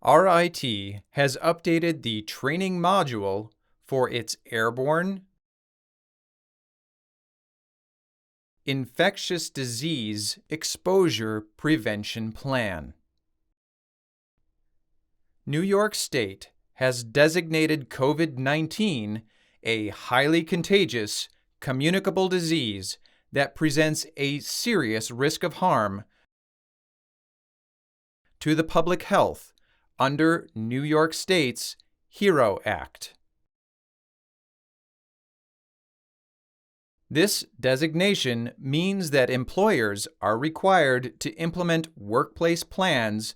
RIT has updated the training module for its Airborne, Infectious Disease Exposure Prevention Plan. New York State has designated COVID-19 a highly contagious, communicable disease that presents a serious risk of harm to the public health under New York State's HERO Act. This designation means that employers are required to implement workplace plans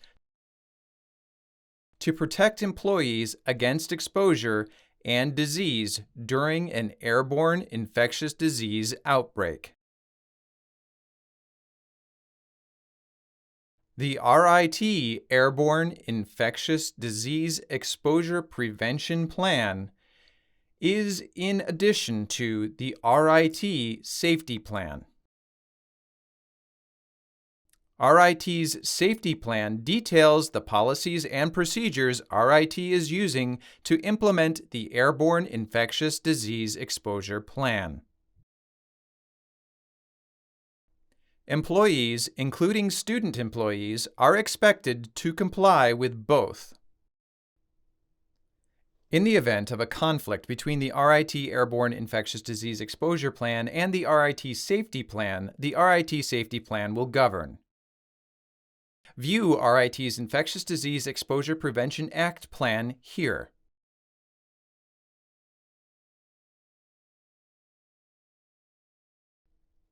to protect employees against exposure and disease during an airborne infectious disease outbreak. The RIT Airborne Infectious Disease Exposure Prevention Plan is in addition to the RIT Safety Plan. RIT's Safety Plan details the policies and procedures RIT is using to implement the Airborne Infectious Disease Exposure Plan. Employees, including student employees, are expected to comply with both. In the event of a conflict between the RIT Airborne Infectious Disease Exposure Plan and the RIT Safety Plan, the RIT Safety Plan will govern. View RIT's Infectious Disease Exposure Prevention Act Plan here.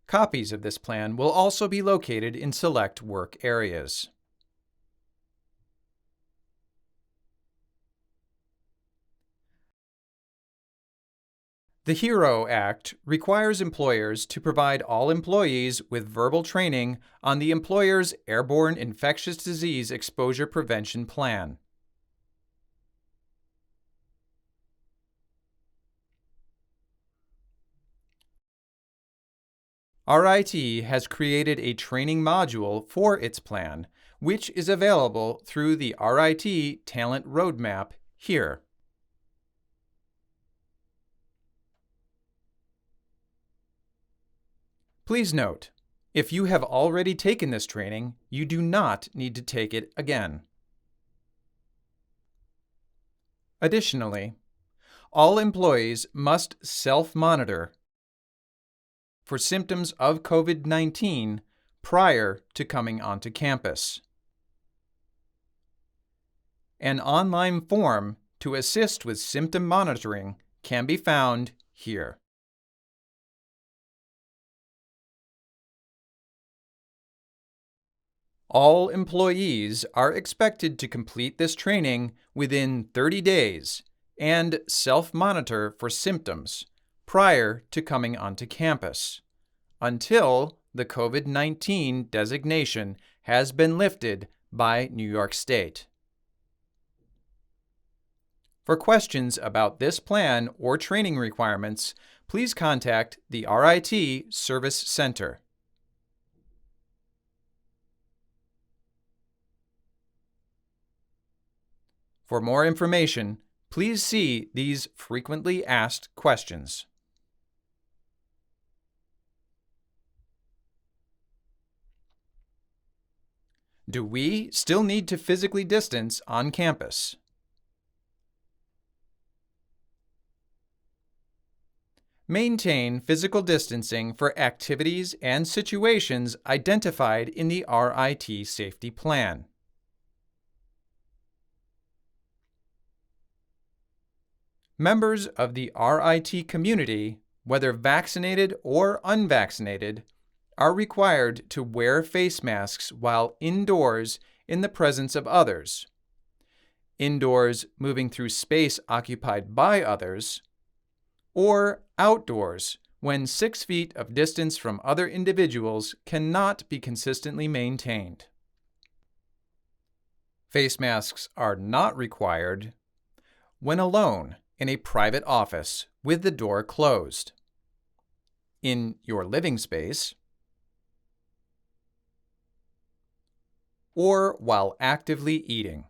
Copies of this plan will also be located in select work areas. The HERO Act requires employers to provide all employees with verbal training on the employer's Airborne Infectious Disease Exposure Prevention Plan. RIT has created a training module for its plan, which is available through the RIT Talent Roadmap here. Please note, if you have already taken this training, you do not need to take it again. Additionally, all employees must self-monitor for symptoms of COVID-19 prior to coming onto campus. An online form to assist with symptom monitoring can be found here. All employees are expected to complete this training within 30 days and self-monitor for symptoms prior to coming onto campus until the COVID-19 designation has been lifted by New York State. For questions about this plan or training requirements, please contact the RIT Service Center. For more information, please see these frequently asked questions. Do we still need to physically distance on campus? Maintain physical distancing for activities and situations identified in the RIT Safety Plan. Members of the RIT community, whether vaccinated or unvaccinated, are required to wear face masks while indoors in the presence of others, indoors moving through space occupied by others, or outdoors when 6 feet of distance from other individuals cannot be consistently maintained. Face masks are not required when alone in a private office with the door closed, in your living space, or while actively eating.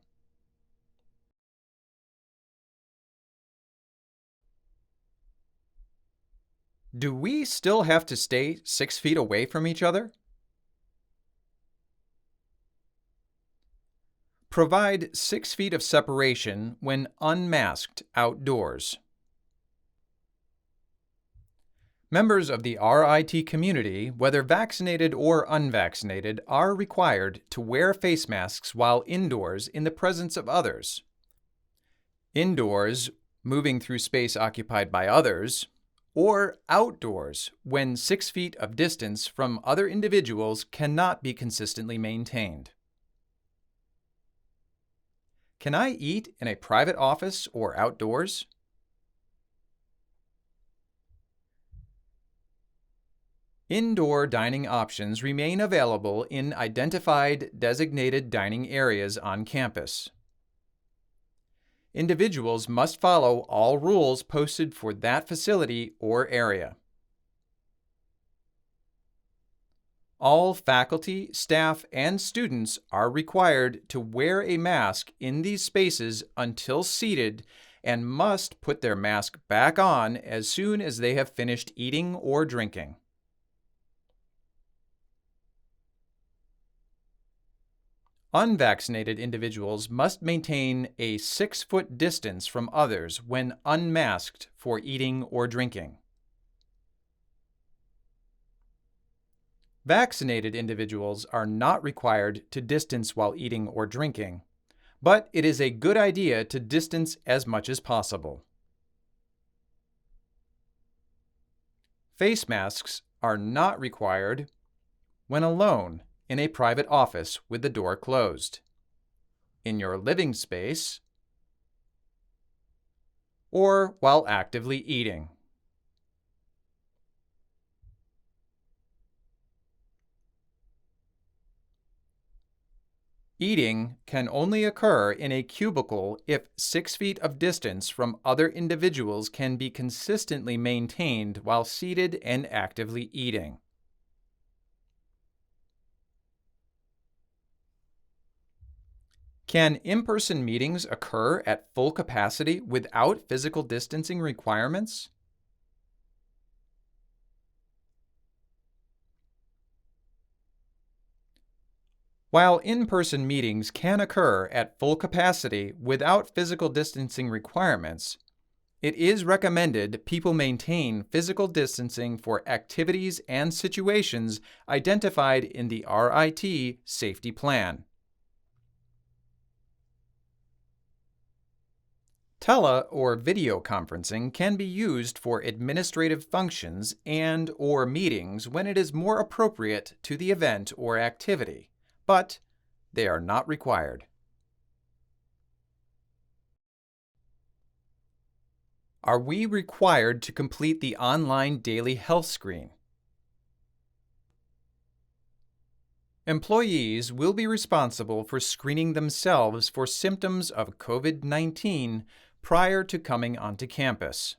Do we still have to stay 6 feet away from each other? Provide 6 feet of separation when unmasked outdoors. Members of the RIT community, whether vaccinated or unvaccinated, are required to wear face masks while indoors in the presence of others. Indoors, moving through space occupied by others, or outdoors when 6 feet of distance from other individuals cannot be consistently maintained. Can I eat in a private office or outdoors? Indoor dining options remain available in identified designated dining areas on campus. Individuals must follow all rules posted for that facility or area. All faculty, staff, and students are required to wear a mask in these spaces until seated and must put their mask back on as soon as they have finished eating or drinking. Unvaccinated individuals must maintain a 6-foot distance from others when unmasked for eating or drinking. Vaccinated individuals are not required to distance while eating or drinking, but it is a good idea to distance as much as possible. Face masks are not required when alone in a private office with the door closed, in your living space, or while actively eating. Eating can only occur in a cubicle if 6 feet of distance from other individuals can be consistently maintained while seated and actively eating. Can in-person meetings occur at full capacity without physical distancing requirements? While in-person meetings can occur at full capacity without physical distancing requirements, it is recommended people maintain physical distancing for activities and situations identified in the RIT Safety Plan. Tele or video conferencing can be used for administrative functions and/or meetings when it is more appropriate to the event or activity, but they are not required. Are we required to complete the online daily health screen? Employees will be responsible for screening themselves for symptoms of COVID-19 prior to coming onto campus.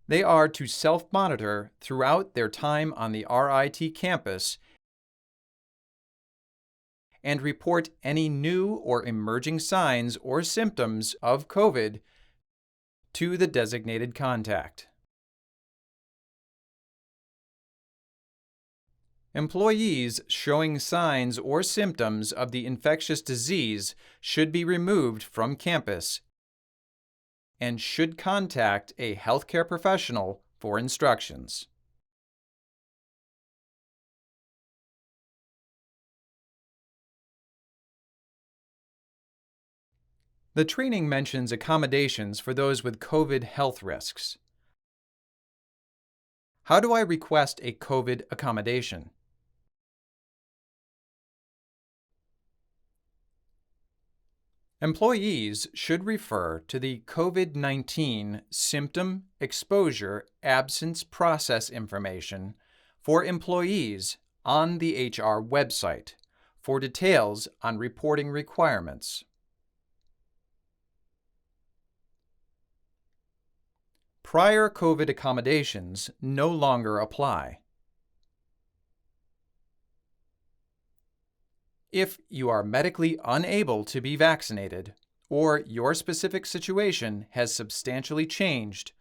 They are to self-monitor throughout their time on the RIT campus and report any new or emerging signs or symptoms of COVID to the designated contact. Employees showing signs or symptoms of the infectious disease should be removed from campus and should contact a healthcare professional for instructions. The training mentions accommodations for those with COVID health risks. How do I request a COVID accommodation? Employees should refer to the COVID-19 symptom, exposure, absence process information for employees on the HR website for details on reporting requirements. Prior COVID accommodations no longer apply. If you are medically unable to be vaccinated, or your specific situation has substantially changed,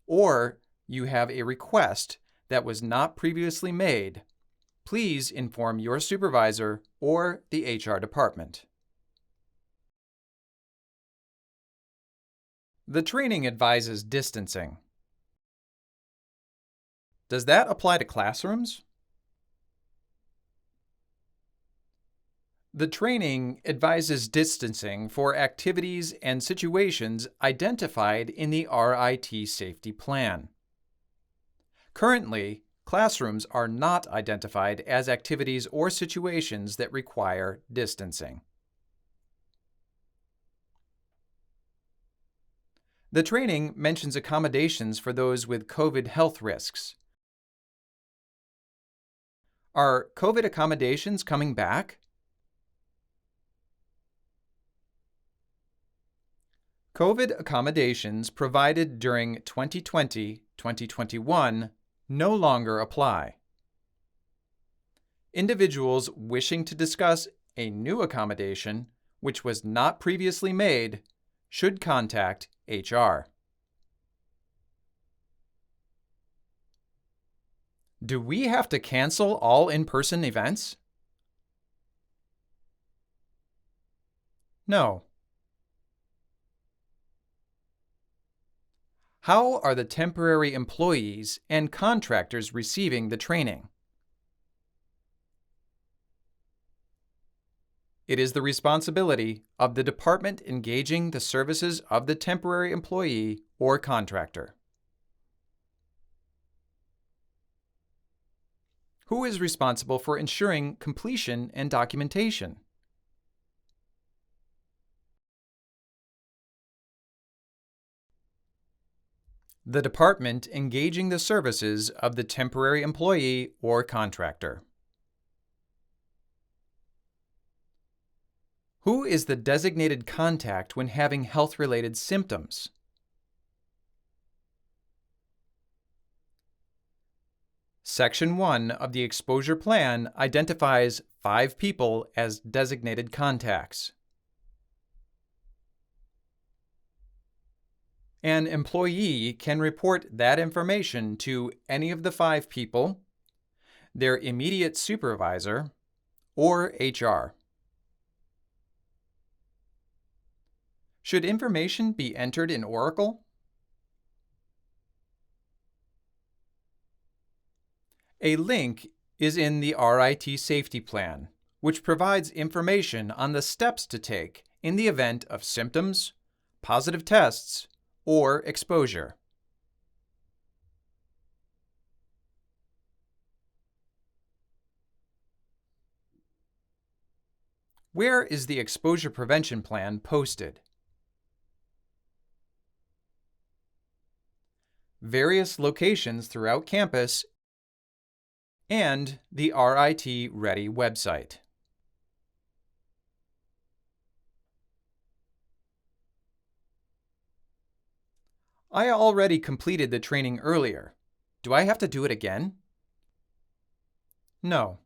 or you have a request that was not previously made, please inform your supervisor or the HR department. The training advises distancing. Does that apply to classrooms? The training advises distancing for activities and situations identified in the RIT Safety Plan. Currently, classrooms are not identified as activities or situations that require distancing. The training mentions accommodations for those with COVID health risks. Are COVID accommodations coming back? COVID accommodations provided during 2020-2021 no longer apply. Individuals wishing to discuss a new accommodation, which was not previously made, should contact HR. Do we have to cancel all in-person events? No. How are the temporary employees and contractors receiving the training? It is the responsibility of the department engaging the services of the temporary employee or contractor. Who is responsible for ensuring completion and documentation? The department engaging the services of the temporary employee or contractor. Who is the designated contact when having health-related symptoms? Section 1 of the Exposure Plan identifies 5 people as designated contacts. An employee can report that information to any of the 5 people, their immediate supervisor, or HR. Should information be entered in Oracle? A link is in the RIT Safety Plan, which provides information on the steps to take in the event of symptoms, positive tests, or exposure. Where is the exposure prevention plan posted? Various locations throughout campus and the RIT Ready website. I already completed the training earlier. Do I have to do it again? No.